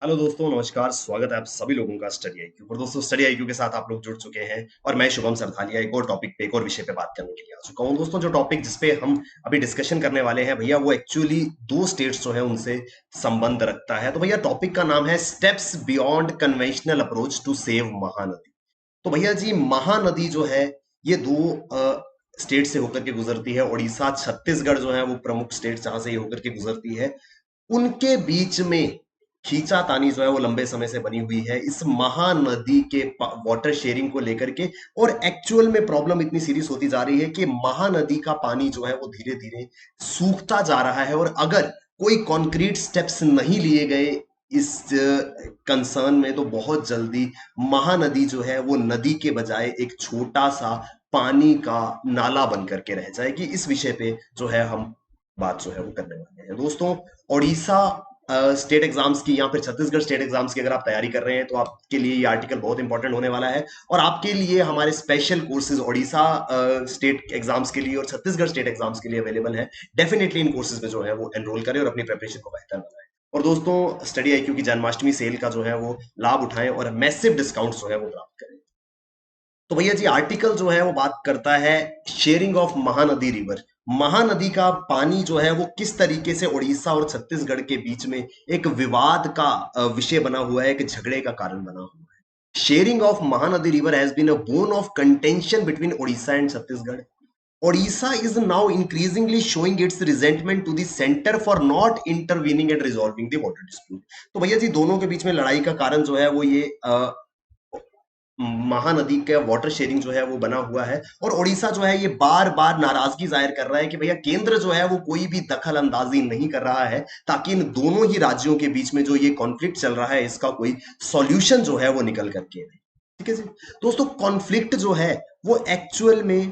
Hello दोस्तों, नमस्कार। स्वागत है आप सभी लोगों का स्टडी आईक्यू पर। दोस्तों, स्टडी आईक्यू के साथ आप लोग जुड़ चुके हैं और मैं शुभम सरथालिया एक और टॉपिक पे, एक और विषय पे बात करने के लिए आ चुका हूँ। दोस्तों, जो टॉपिक जिस पे हम अभी डिस्कशन करने वाले हैं भैया, वो एक्चुअली दो स्टेट्स जो है उनसे संबंध रखता है। तो भैया, टॉपिक का नाम है steps beyond conventional approach to save Mahanadi. तो भैया जी, महानदी जो है ये दो स्टेट से होकर के गुजरती है। उड़ीसा, छत्तीसगढ़ जो है वो प्रमुख स्टेट जहां से ये होकर के गुजरती है। उनके बीच में खींचातानी जो है वो लंबे समय से बनी हुई है इस महानदी के वाटर शेयरिंग को लेकर के। और एक्चुअल में प्रॉब्लम इतनी सीरियस होती जा रही है कि महानदी का पानी जो है वो धीरे धीरे सूखता जा रहा है। और अगर कोई कॉन्क्रीट स्टेप्स नहीं लिए गए इस कंसर्न में, तो बहुत जल्दी महानदी जो है वो नदी के बजाय एक छोटा सा पानी का नाला बन करके रह जाएगी। इस विषय पे जो है हम बात जो है वो करने वाले हैं। दोस्तों, उड़ीसा स्टेट एग्जाम्स की या फिर छत्तीसगढ़ स्टेट एग्जाम्स की अगर आप तैयारी कर रहे हैं, तो आपके लिए ये आर्टिकल बहुत इंपॉर्टेंट होने वाला है। और आपके लिए हमारे special courses Orissa state exams के लिए और छत्तीसगढ़ स्टेट एग्जाम्स के लिए अवेलेबल है। डेफिनेटली इन कोर्सेज में जो है वो एनरोल करें और अपनी प्रिपरेशन को बेहतर बनाएं। और दोस्तों, स्टडी आईक्यू की जन्माष्टमी सेल का जो है वो लाभ उठाएं और मैसिव डिस्काउंट जो है वो प्राप्त करें। तो भैया जी, आर्टिकल जो है वो बात करता है sharing of Mahanadi river. Mahanadi का पानी जो है वो किस तरीके से उड़ीसा और छत्तीसगढ़ के बीच में एक विवाद का विषय बना हुआ है, एक झगड़े का कारण बना हुआ है। Sharing of Mahanadi river has been a bone of contention between Orissa and Chhattisgarh. Odisha is now increasingly showing its resentment to the center for not intervening and resolving the water dispute। तो भैया जी, दोनों के बीच में लड़ाई का कारण जो है वो ये महानदी का वाटर शेयरिंग जो है वो बना हुआ है। और उड़ीसा जो है ये बार बार नाराजगी जाहिर कर रहा है कि भैया केंद्र जो है वो कोई भी दखल अंदाजी नहीं कर रहा है, ताकि इन दोनों ही राज्यों के बीच में जो ये कॉन्फ्लिक्ट चल रहा है इसका कोई सॉल्यूशन जो है वो निकल करके आए। ठीक है जी। दोस्तों, कॉन्फ्लिक्ट जो है वो एक्चुअल में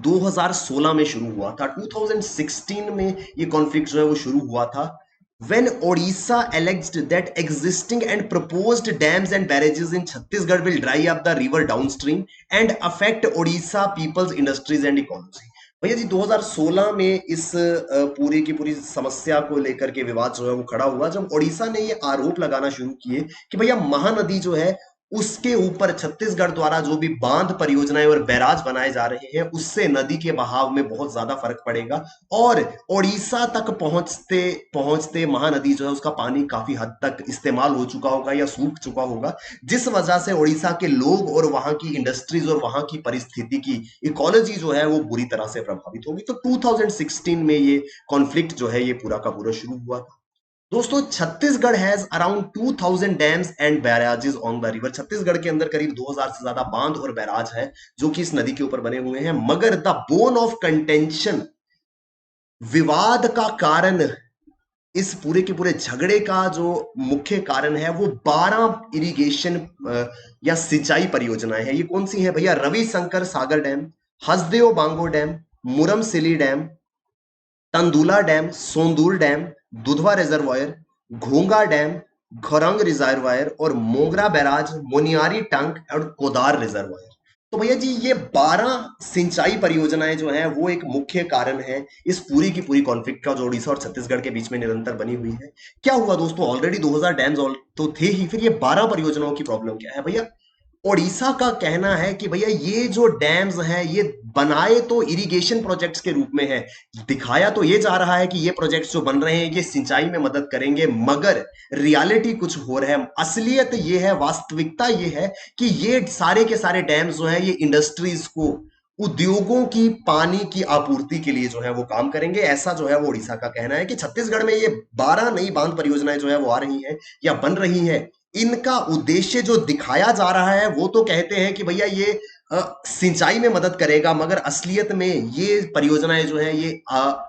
2016 में शुरू हुआ था। 2016 में ये कॉन्फ्लिक्ट जो है वो शुरू हुआ था, when Odisha alleged that existing and proposed dams and barrages in Chhattisgarh will dry up the river downstream and affect Odisha people's industries and ecology। भैया जी, 2016 में इस पूरी की पूरी समस्या को लेकर के विवाद जो है वो खड़ा हुआ, जब ओडिशा ने ये आरोप लगाना शुरू किए कि भैया महानदी जो है उसके ऊपर छत्तीसगढ़ द्वारा जो भी बांध परियोजनाएं और बैराज बनाए जा रहे हैं, उससे नदी के बहाव में बहुत ज्यादा फर्क पड़ेगा। और ओडिशा तक पहुंचते पहुंचते महानदी जो है उसका पानी काफी हद तक इस्तेमाल हो चुका होगा या सूख चुका होगा, जिस वजह से ओडिशा के लोग और वहां की इंडस्ट्रीज और वहां की परिस्थिति की इकोलॉजी जो है वो बुरी तरह से प्रभावित होगी। तो 2016 में ये कॉन्फ्लिक्ट जो है ये पूरा का पूरा शुरू हुआ था। दोस्तों, Chhattisgarh has around 2000 dams and barrages on the river. Chhattisgarh के अंदर करीब 2000 से ज्यादा बांध और बैराज है जो कि इस नदी के ऊपर बने हुए हैं। मगर द बोन ऑफ कंटेंशन, विवाद का कारण, इस पूरे के पूरे झगड़े का जो मुख्य कारण है वो 12 इरिगेशन या सिंचाई परियोजनाएं हैं। ये कौन सी है भैया? Ravishankar Sagar dam, Hasdeo Bango dam, Murumsilli dam, Tandula dam, Sondur dam, Dudhawa reservoir, Ghonga dam, Ghorang reservoir और मोगरा बैराज, मोनियारी टंक और कोदार रिजर्वायर। तो भैया जी, ये 12 सिंचाई परियोजनाएं जो हैं वो एक मुख्य कारण है इस पूरी की पूरी कॉन्फ्लिक्ट का, जो उड़ीसा और छत्तीसगढ़ के बीच में निरंतर बनी हुई है। क्या हुआ दोस्तों, ऑलरेडी 2000 डैम्स तो थे ही, फिर ये 12 परियोजनाओं की प्रॉब्लम क्या है भैया? ओडिशा का कहना है कि भैया ये जो डैम्स हैं ये बनाए तो इरिगेशन प्रोजेक्ट्स के रूप में है। दिखाया तो ये जा रहा है कि ये प्रोजेक्ट्स जो बन रहे हैं ये सिंचाई में मदद करेंगे, मगर रियलिटी कुछ हो रहा है। असलियत ये है, वास्तविकता ये है कि ये सारे के सारे डैम्स जो हैं ये इंडस्ट्रीज को, उद्योगों की पानी की आपूर्ति के लिए जो है वो काम करेंगे। ऐसा जो है वो उड़ीसा का कहना है कि छत्तीसगढ़ में ये 12 नई बांध परियोजनाएं जो है वो आ रही हैं या बन रही हैं, इनका उद्देश्य जो दिखाया जा रहा है वो तो कहते हैं कि भैया ये सिंचाई में मदद करेगा, मगर असलियत में ये परियोजनाएं जो है ये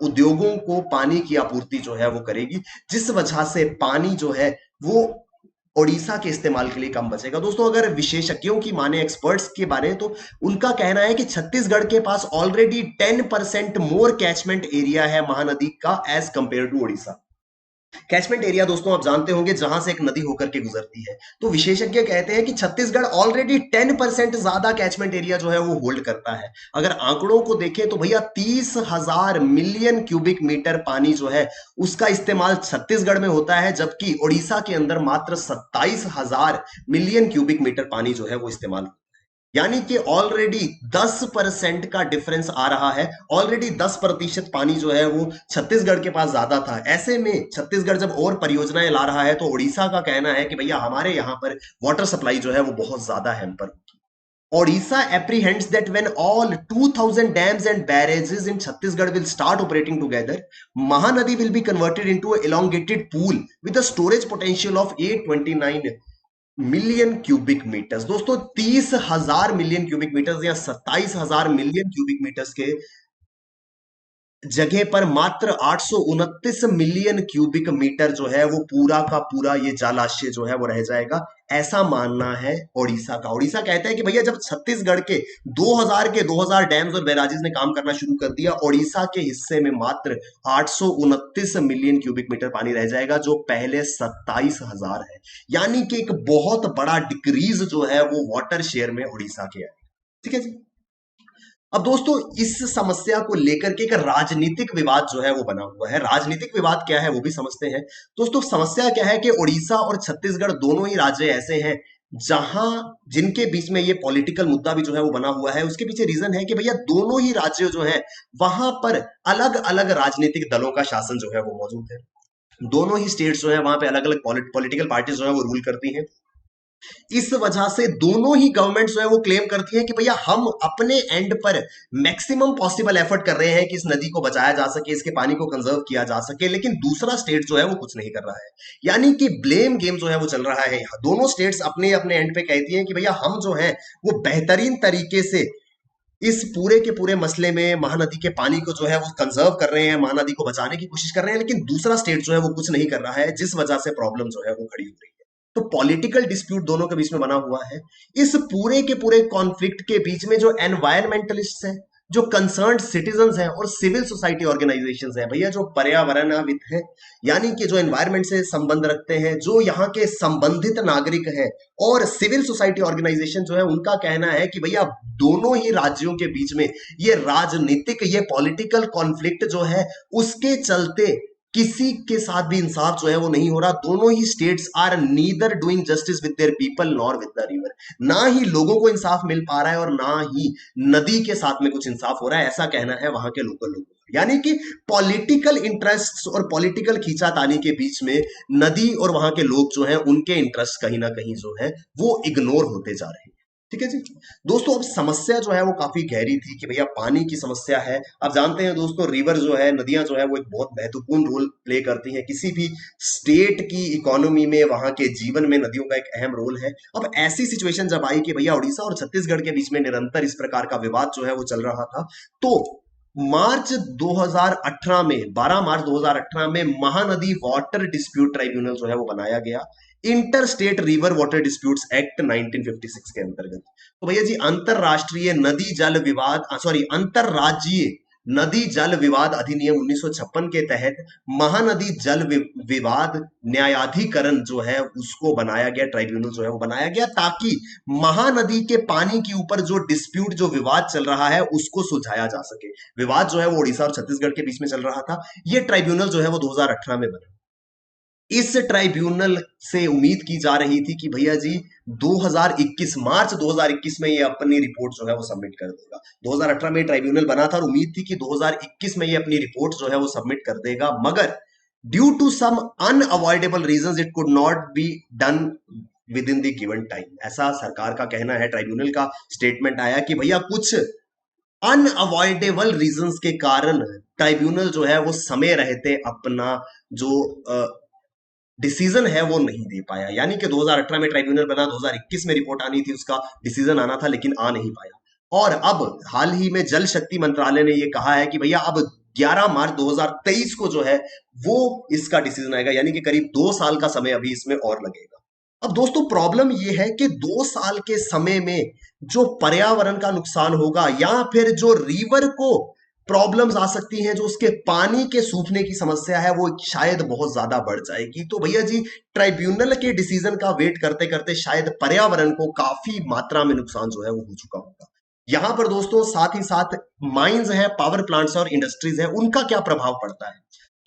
उद्योगों को पानी की आपूर्ति जो है वो करेगी, जिस वजह से पानी जो है वो ओडिशा के इस्तेमाल के लिए कम बचेगा। दोस्तों, अगर विशेषज्ञों की माने, एक्सपर्ट्स के बारे, तो उनका कहना है कि छत्तीसगढ़ के पास ऑलरेडी 10% मोर कैचमेंट एरिया है महानदी का as compared to Odisha. Catchment area दोस्तों आप जानते होंगे जहां से एक नदी होकर के गुजरती है। तो विशेषज्ञ कहते हैं कि छत्तीसगढ़ ऑलरेडी 10% ज्यादा कैचमेंट एरिया जो है वो होल्ड करता है। अगर आंकड़ों को देखें तो भैया 30,000 मिलियन क्यूबिक मीटर पानी जो है उसका इस्तेमाल छत्तीसगढ़ में होता है, जबकि ओडिशा के अंदर मात्र 27,000 मिलियन क्यूबिक मीटर पानी जो है वो इस्तेमाल, यानी कि ऑलरेडी 10% का डिफरेंस आ रहा है। ऑलरेडी 10% पानी जो है वो छत्तीसगढ़ के पास ज्यादा था। ऐसे में छत्तीसगढ़ जब और परियोजनाएं ला रहा है तो ओडिशा का कहना है कि भैया हमारे यहां पर वाटर सप्लाई जो है वो बहुत ज्यादा hamper. Odisha apprehends that when all 2,000 dams and barrages in Chhattisgarh will start operating together, Mahanadi will be converted into an elongated pool with a storage potential of 829 million cubic metres. दोस्तों 30,000 million cubic metres या 27,000 million cubic metres के जगह पर मात्र 829 million cubic metre जो है वो पूरा का पूरा ये जलाशय जो है वो रह जाएगा, ऐसा मानना है ओडिशा का। ओडिशा कहता है कि भैया जब छत्तीसगढ़ के 2000 डैम्स और बैराजेस ने काम करना शुरू कर दिया, ओडिशा के हिस्से में मात्र 829 मिलियन क्यूबिक मीटर पानी रह जाएगा, जो पहले 27,000 है। यानी कि एक बहुत बड़ा डिक्रीज जो है वो वाटर शेयर में ओडिशा के है। ठीक है जी। अब दोस्तों इस समस्या को लेकर के एक राजनीतिक विवाद जो है वो बना हुआ है। राजनीतिक विवाद क्या है वो भी समझते हैं। दोस्तों समस्या क्या है कि ओडिशा और छत्तीसगढ़ दोनों ही राज्य ऐसे हैं जहां जिनके बीच में ये पॉलिटिकल मुद्दा भी जो है वो बना हुआ है। उसके पीछे रीजन है कि भैया दोनों ही राज्य जो है वहां पर अलग अलग राजनीतिक दलों का शासन जो है वो मौजूद है। दोनों ही स्टेट्स जो है वहां पे अलग अलग पॉलिटिकल पार्टीज जो है वो रूल करती हैं। इस वजह से दोनों ही गवर्नमेंट जो है वो क्लेम करती है कि भैया हम अपने एंड पर मैक्सिमम पॉसिबल एफर्ट कर रहे हैं कि इस नदी को बचाया जा सके, इसके पानी को कंजर्व किया जा सके, लेकिन दूसरा स्टेट जो है वो कुछ नहीं कर रहा है। यानी कि ब्लेम गेम जो है वो चल रहा है। यहाँ दोनों स्टेट्स अपने अपने एंड पे कहती हैं कि भैया हम जो है वो बेहतरीन तरीके से इस पूरे के पूरे मसले में महानदी के पानी को जो है वो कंजर्व कर रहे हैं, महानदी को बचाने की कोशिश कर रहे हैं, लेकिन दूसरा स्टेट जो है वो कुछ नहीं कर रहा है, जिस वजह से प्रॉब्लम जो है वो खड़ी हो रही है। तो पॉलिटिकल डिस्प्यूट दोनों के बीच में बना हुआ है। इस पूरे के पूरे कॉन्फ्लिक्ट के बीच में जो एनवायरमेंटलिस्ट हैं, जो कंसर्न्ड सिटीजंस हैं और सिविल सोसाइटी ऑर्गेनाइजेशंस हैं, भैया जो पर्यावरणविद हैं, यानी कि जो एनवायरमेंट से संबंध रखते हैं, जो यहाँ के संबंधित नागरिक हैं, और सिविल सोसाइटी ऑर्गेनाइजेशन जो है उनका कहना है कि भैया दोनों ही राज्यों के बीच में ये राजनीतिक ये पॉलिटिकल कॉन्फ्लिक्ट जो है उसके चलते किसी के साथ भी इंसाफ जो है वो नहीं हो रहा। दोनों ही states are neither doing justice with their people nor with the river. ना ही लोगों को इंसाफ मिल पा रहा है और ना ही नदी के साथ में कुछ इंसाफ हो रहा है, ऐसा कहना है वहां के लोकल लोगों का। यानी कि पॉलिटिकल इंटरेस्ट और पॉलिटिकल खींचातानी के बीच में नदी और वहां के लोग जो हैं उनके इंटरेस्ट कहीं ना कहीं जो है वो इग्नोर होते जा रहे हैं। ठीक है जी। दोस्तों अब समस्या जो है वो काफी गहरी थी कि भैया पानी की समस्या है। आप जानते हैं दोस्तों रिवर जो है, नदियां जो है वो एक बहुत महत्वपूर्ण रोल प्ले करती हैं किसी भी स्टेट की इकोनॉमी में, वहां के जीवन में नदियों का एक अहम रोल है। अब ऐसी सिचुएशन जब आई कि भैया उड़ीसा और छत्तीसगढ़ के बीच में निरंतर इस प्रकार का विवाद जो है वो चल रहा था, तो मार्च 2018 में 12 मार्च 2018 में महानदी वाटर डिस्प्यूट ट्राइब्यूनल जो है वो बनाया गया, inter state river water disputes act 1956 के अंतर्गत। तो भैया जी अंतरराष्ट्रीय नदी जल विवाद अंतरराज्यीय नदी जल विवाद अधिनियम 1956 के तहत महानदी जल विवाद न्यायाधिकरण जो है उसको बनाया गया, ट्राइब्यूनल जो है वो बनाया गया, ताकि महानदी के पानी के ऊपर जो डिस्प्यूट जो विवाद चल रहा है उसको सुलझाया जा सके। विवाद जो है वो उड़ीसा और छत्तीसगढ़ के बीच में चल रहा था। ये ट्राइब्यूनल जो है वो 2018 में बना। इस ट्राइब्यूनल से उम्मीद की जा रही थी कि भैया जी 2021 मार्च 2021 में ये अपनी रिपोर्ट जो है वो सबमिट कर देगा। 2018 में ट्राइब्यूनल बना था और उम्मीद थी कि 2021 में ये अपनी रिपोर्ट जो है वो सबमिट कर देगा, मगर due to some unavoidable reasons it could not be done within the given time. ऐसा सरकार का कहना है, ट्राइब्यूनल का स्टेटमेंट आया कि भैया कुछ अनअवॉइडेबल रीजंस के कारण ट्राइब्यूनल जो है वो समय रहते अपना जो डिसीजन है वो नहीं दे पाया। यानी कि 2018 में ट्राइब्यूनल बना, 2021 में रिपोर्ट आनी थी, उसका डिसीजन आना था, लेकिन आ नहीं पाया। और अब हाल ही में जल शक्ति मंत्रालय ने ये कहा है कि भैया अब 11 मार्च 2023 को जो है वो इसका डिसीजन आएगा, यानी कि करीब 2 साल का समय अभी इसमें और लगेगा। अब दोस्तों प्रॉब्लम ये है कि 2 साल के समय में जो पर्यावरण का नुकसान होगा या फिर जो रिवर को प्रॉब्लम्स आ सकती हैं, जो उसके पानी के सूखने की समस्या है वो शायद बहुत ज्यादा बढ़ जाएगी। तो भैया जी, ट्राइब्यूनल के डिसीजन का वेट करते करते शायद पर्यावरण को काफी मात्रा में नुकसान जो है वो हो चुका होगा। यहां पर दोस्तों साथ ही साथ माइंस है, पावर प्लांट्स और इंडस्ट्रीज है, उनका क्या प्रभाव पड़ता है?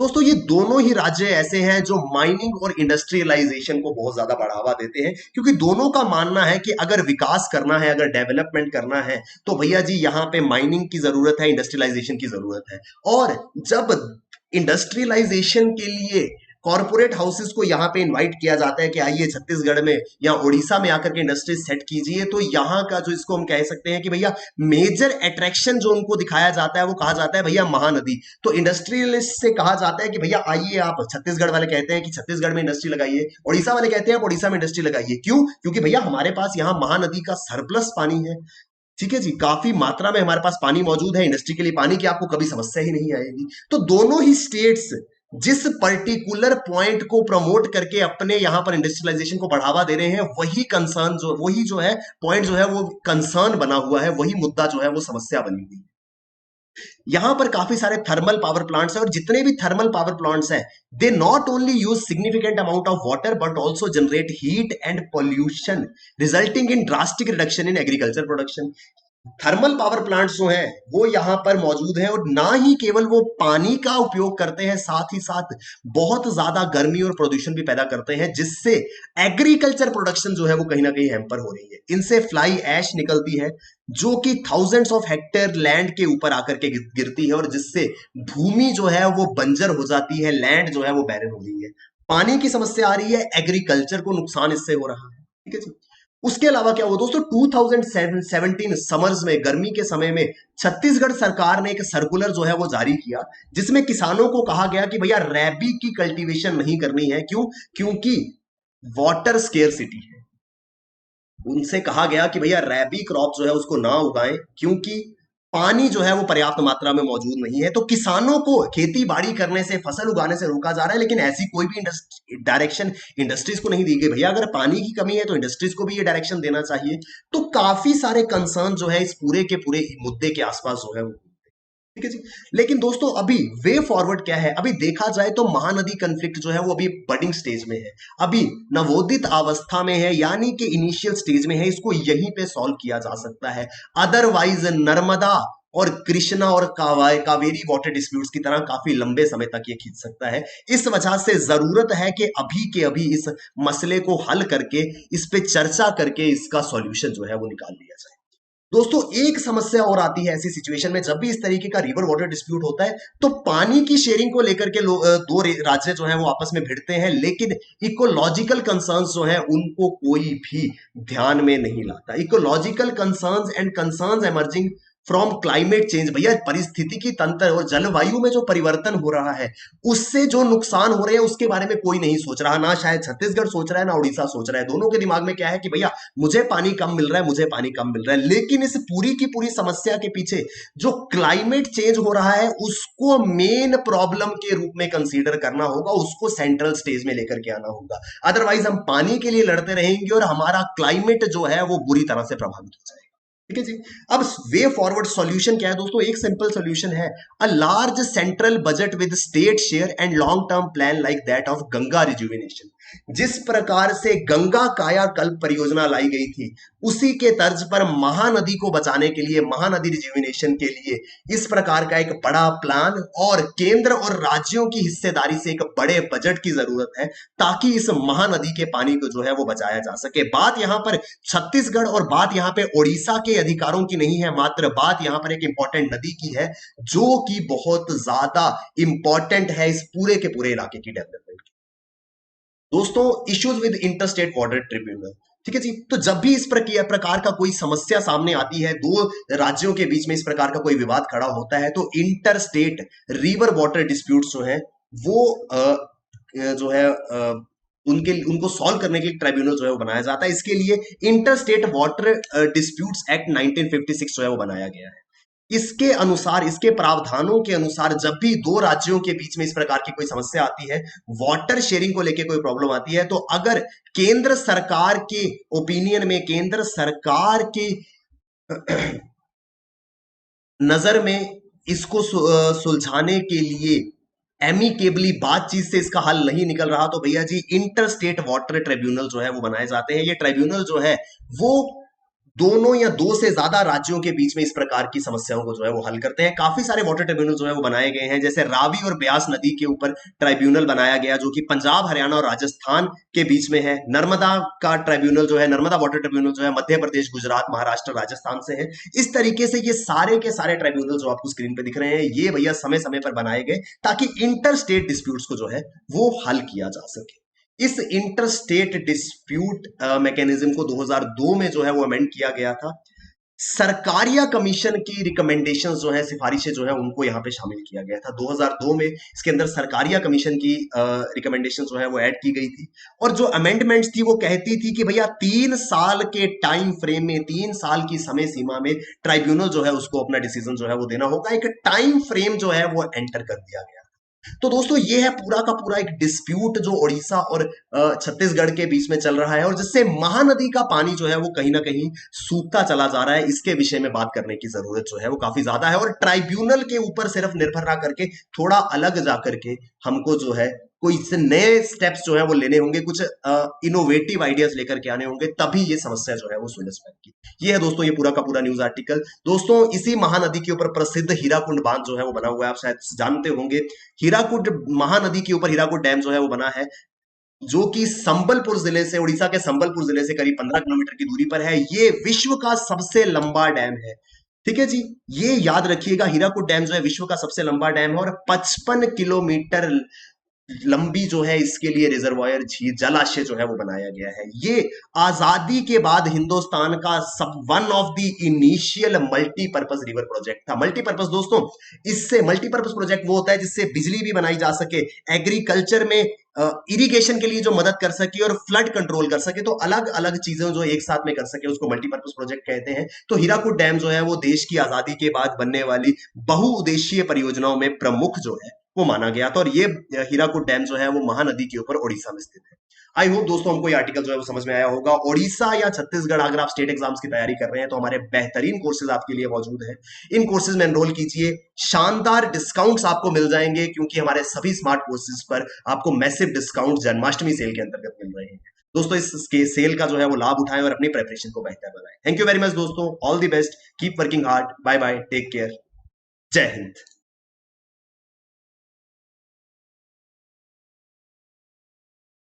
दोस्तों ये दोनों ही राज्य ऐसे हैं जो माइनिंग और इंडस्ट्रियलाइजेशन को बहुत ज्यादा बढ़ावा देते हैं, क्योंकि दोनों का मानना है कि अगर विकास करना है, अगर डेवलपमेंट करना है, तो भैया जी यहाँ पे माइनिंग की जरूरत है, इंडस्ट्रियलाइजेशन की जरूरत है। और जब इंडस्ट्रियलाइजेशन के लिए कॉर्पोरेट हाउसेस को यहाँ पे इनवाइट किया जाता है कि आइए छत्तीसगढ़ में या उड़ीसा में आकर के इंडस्ट्री सेट कीजिए, तो यहाँ का जो इसको हम कह सकते हैं कि भैया मेजर अट्रैक्शन जो उनको दिखाया जाता है वो कहा जाता है भैया महानदी। तो इंडस्ट्रियलिस्ट से कहा जाता है कि भैया आइए, आप छत्तीसगढ़ वाले कहते हैं कि छत्तीसगढ़ में इंडस्ट्री लगाइए, उड़ीसा वाले कहते हैं आप उड़ीसा में इंडस्ट्री लगाइए। क्यों? क्योंकि भैया हमारे पास यहाँ महानदी का सरप्लस पानी है। ठीक है जी, काफी मात्रा में हमारे पास पानी मौजूद है, इंडस्ट्री के लिए पानी की आपको कभी समस्या ही नहीं आएगी। तो दोनों ही स्टेट्स जिस पर्टिकुलर पॉइंट को प्रमोट करके अपने यहां पर इंडस्ट्रियलाइजेशन को बढ़ावा दे रहे हैं, वही जो है पॉइंट जो है वो कंसर्न बना हुआ है, वही मुद्दा जो है वो समस्या बनी हुई है। यहां पर काफी सारे थर्मल पावर प्लांट्स हैं, और जितने भी थर्मल पावर प्लांट्स हैं, they not only use significant amount of water but also generate heat and pollution, resulting in drastic reduction in agriculture production. Thermal power plants जो हैं वो यहां पर मौजूद हैं, और ना ही केवल वो पानी का उपयोग करते हैं, साथ ही साथ बहुत ज्यादा गर्मी और प्रदूषण भी पैदा करते हैं, जिससे एग्रीकल्चर प्रोडक्शन जो है वो कहीं ना कहीं हैम्पर हो रही है। इनसे फ्लाई ऐश निकलती है जो कि थाउजेंड्स ऑफ हेक्टेयर लैंड के ऊपर आकर के गिरती है, और जिससे भूमि जो है वो बंजर हो जाती है, लैंड जो है वो बैरन हो रही है, पानी की समस्या आ रही है, एग्रीकल्चर को नुकसान इससे हो रहा है। ठीक है जी। उसके अलावा क्या हुआ दोस्तों, 2017 समर्स में, गर्मी के समय में, छत्तीसगढ़ सरकार ने एक सर्कुलर जो है वो जारी किया, जिसमें किसानों को कहा गया कि भैया रैबी की कल्टीवेशन नहीं करनी है। क्यों? क्योंकि वाटर स्केर्सिटी है। उनसे कहा गया कि भैया रैबी क्रॉप जो है उसको ना उगाएं, क्योंकि पानी जो है वो पर्याप्त मात्रा में मौजूद नहीं है। तो किसानों को खेती बाड़ी करने से, फसल उगाने से रोका जा रहा है, लेकिन ऐसी कोई भी डायरेक्शन इंडस्ट्रीज को नहीं दी गई। भैया अगर पानी की कमी है तो इंडस्ट्रीज को भी ये डायरेक्शन देना चाहिए। तो काफी सारे कंसर्न जो है इस पूरे के पूरे मुद्दे के आसपास जो है वो, ठीक है जी। लेकिन दोस्तों अभी वे फॉरवर्ड क्या है? अभी देखा जाए तो महानदी कन्फ्लिक्ट जो है वो अभी बडिंग स्टेज में है, अभी नवोदित अवस्था में है, यानी कि इनिशियल स्टेज में है। इसको यहीं पे सॉल्व किया जा सकता है। अदरवाइज नर्मदा और कृष्णा और कावेरी वाटर डिस्प्यूट्स की तरह काफी लंबे समय तक ये खींच सकता है। इस वजह से जरूरत है कि अभी के अभी इस मसले को हल करके, इस पे चर्चा करके इसका सॉल्यूशन जो है वो निकाल लिया जाए। दोस्तों एक समस्या और आती है ऐसी सिचुएशन में, जब भी इस तरीके का रिवर वाटर डिस्प्यूट होता है, तो पानी की शेयरिंग को लेकर के दो राज्य जो हैं वो आपस में भिड़ते हैं, लेकिन इकोलॉजिकल कंसर्न्स जो हैं उनको कोई भी ध्यान में नहीं लाता। Ecological concerns and concerns emerging from climate change, भैया परिस्थितिकी तंत्र और जलवायु में जो परिवर्तन हो रहा है, उससे जो नुकसान हो रहे हैं उसके बारे में कोई नहीं सोच रहा। ना शायद छत्तीसगढ़ सोच रहा है, ना उड़ीसा सोच रहा है। दोनों के दिमाग में क्या है कि भैया मुझे पानी कम मिल रहा है, मुझे पानी कम मिल रहा है। लेकिन इस पूरी की पूरी समस्या के पीछे जो क्लाइमेट चेंज हो रहा है उसको मेन प्रॉब्लम के रूप में कंसीडर करना होगा, उसको सेंट्रल स्टेज में लेकर के आना होगा। अदरवाइज हम पानी के लिए लड़ते रहेंगे और हमारा क्लाइमेट जो है वो बुरी तरह से प्रभावित हो जाएगा। ठीक है जी। अब वे फॉरवर्ड सॉल्यूशन क्या है दोस्तों? एक सिंपल सॉल्यूशन है, a large central budget with state share and long term plan like that of Ganga rejuvenation. जिस प्रकार से गंगा कायाकल्प परियोजना लाई गई थी, उसी के तर्ज पर महानदी को बचाने के लिए, महानदी रिजुविनेशन के लिए इस प्रकार का एक बड़ा प्लान और केंद्र और राज्यों की हिस्सेदारी से एक बड़े बजट की जरूरत है, ताकि इस महानदी के पानी को जो है वो बचाया जा सके। बात यहां पर छत्तीसगढ़ और बात यहां पे ओडिशा के अधिकारों की नहीं है, मात्र बात यहां पर एक इंपॉर्टेंट नदी की है, जो कि बहुत ज्यादा इंपॉर्टेंट है इस पूरे के पूरे इलाके की डेवलपमेंट की। दोस्तों issues with interstate water tribunal, ठीक है जी। तो जब भी इस प्रकार का कोई समस्या सामने आती है, दो राज्यों के बीच में इस प्रकार का कोई विवाद खड़ा होता है, तो इंटरस्टेट रिवर वाटर डिस्प्यूट्स जो है वो जो है उनको सॉल्व करने के लिए ट्राइब्यूनल जो है वो बनाया जाता है। इसके लिए इंटरस्टेट वाटर डिस्प्यूट्स एक्ट 1956 जो है वो बनाया गया है। इसके अनुसार, इसके प्रावधानों के अनुसार, जब भी दो राज्यों के बीच में इस प्रकार की कोई समस्या आती है, वाटर शेयरिंग को लेकर कोई प्रॉब्लम आती है, तो अगर केंद्र सरकार के ओपिनियन में, केंद्र सरकार की नजर में इसको सुलझाने के लिए एमिकेबली बातचीत से इसका हल नहीं निकल रहा, तो भैया जी इंटर स्टेट वाटर ट्रिब्यूनल जो है वो बनाए जाते हैं। ये ट्रिब्यूनल जो है वो दोनों या दो से ज्यादा राज्यों के बीच में इस प्रकार की समस्याओं को जो है वो हल करते हैं। काफी सारे वाटर ट्रिब्यूनल जो है वो बनाए गए हैं, जैसे रावी और ब्यास नदी के ऊपर ट्राइब्यूनल बनाया गया जो कि पंजाब, हरियाणा और राजस्थान के बीच में है। नर्मदा का ट्राइब्यूनल जो है, नर्मदा वाटर ट्रिब्यूनल जो है मध्य प्रदेश, गुजरात, महाराष्ट्र, राजस्थान से है। इस तरीके से ये सारे के सारे ट्राइब्यूनल जो आपको स्क्रीन पे दिख रहे हैं, ये भैया समय समय पर बनाए गए ताकि इंटर स्टेट डिस्प्यूट्स को जो है वो हल किया जा सके। इस इंटर स्टेट डिस्प्यूट मैकेनिज्म को 2002 में जो है वो अमेंड किया गया था। सरकारिया कमीशन की रिकमेंडेशंस जो है, सिफारिशें जो है, उनको यहाँ पे शामिल किया गया था 2002 में। इसके अंदर सरकारिया कमीशन की रिकमेंडेशन जो है वो ऐड की गई थी, और जो अमेंडमेंट्स थी वो कहती थी कि भैया 3 साल के टाइम फ्रेम में, 3 साल की समय सीमा में ट्राइब्यूनल जो है उसको अपना डिसीजन जो है वो देना होगा। एक टाइम फ्रेम जो है वो एंटर कर दिया गया। तो दोस्तों ये है पूरा का पूरा एक डिस्प्यूट जो उड़ीसा और छत्तीसगढ़ के बीच में चल रहा है, और जिससे महानदी का पानी जो है वो कहीं ना कहीं सूखता चला जा रहा है। इसके विषय में बात करने की जरूरत जो है वो काफी ज्यादा है, और ट्राइब्यूनल के ऊपर सिर्फ निर्भर ना करके थोड़ा अलग जाकर के हमको जो है कोई से नए स्टेप्स जो है वो लेने होंगे, कुछ इनोवेटिव आइडियाज लेकर के आने होंगे, तभी ये समस्या जो है वो सुलझ पाएगी। ये है दोस्तों ये पूरा का पूरा न्यूज आर्टिकल। दोस्तों इसी महानदी के ऊपर प्रसिद्ध हीराकुंड बांध जो है वो बना हुआ है, आप शायद जानते होंगे। हीराकुंड महानदी के ऊपर हीराकुंड डैम जो है वो बना है, जो कि संबलपुर जिले से, उड़ीसा के संबलपुर जिले से करीब 15 किलोमीटर की दूरी पर है। ये विश्व का सबसे लंबा डैम है। ठीक है जी, ये याद रखिएगा, हीराकुंड डैम जो है विश्व का सबसे लंबा डैम है, और 55 किलोमीटर लंबी जो है इसके लिए रिजर्वायर, झील, जलाशय जो है वो बनाया गया है। ये आजादी के बाद हिंदुस्तान का सब one of the initial multipurpose river project था। मल्टीपर्पज दोस्तों, इससे मल्टीपर्पज प्रोजेक्ट वो होता है जिससे बिजली भी बनाई जा सके, एग्रीकल्चर में इरिगेशन के लिए जो मदद कर सके, और फ्लड कंट्रोल कर सके, तो अलग अलग चीजें जो एक साथ में कर सके उसको मल्टीपर्पज प्रोजेक्ट कहते हैं। तो हीराकुंड डैम जो है वो देश की आजादी के बाद बनने वाली बहुउद्देशीय परियोजनाओं में प्रमुख जो है वो माना गया था, और ये हीराकुद डैम जो है वो महानदी के ऊपर ओडिशा में स्थित है। आई होप दोस्तों हमको ये आर्टिकल जो है वो समझ में आया होगा। ओडिशा या छत्तीसगढ़ अगर आप स्टेट एग्जाम्स की तैयारी कर रहे हैं तो हमारे बेहतरीन कोर्सेज आपके लिए मौजूद हैं। इन कोर्सेज में एनरोल कीजिए, शानदार डिस्काउंट्स आपको मिल जाएंगे, क्योंकि हमारे सभी स्मार्ट कोर्सेज पर आपको मैसिव डिस्काउंट जन्माष्टमी सेल के अंतर्गत मिल रहे हैं। दोस्तों इसके सेल का जो है वो लाभ उठाएं और अपनी प्रेपरेशन को बेहतर बनाएं। थैंक यू वेरी मच दोस्तों, all the best, keep working hard, bye bye, take care, Jai Hind.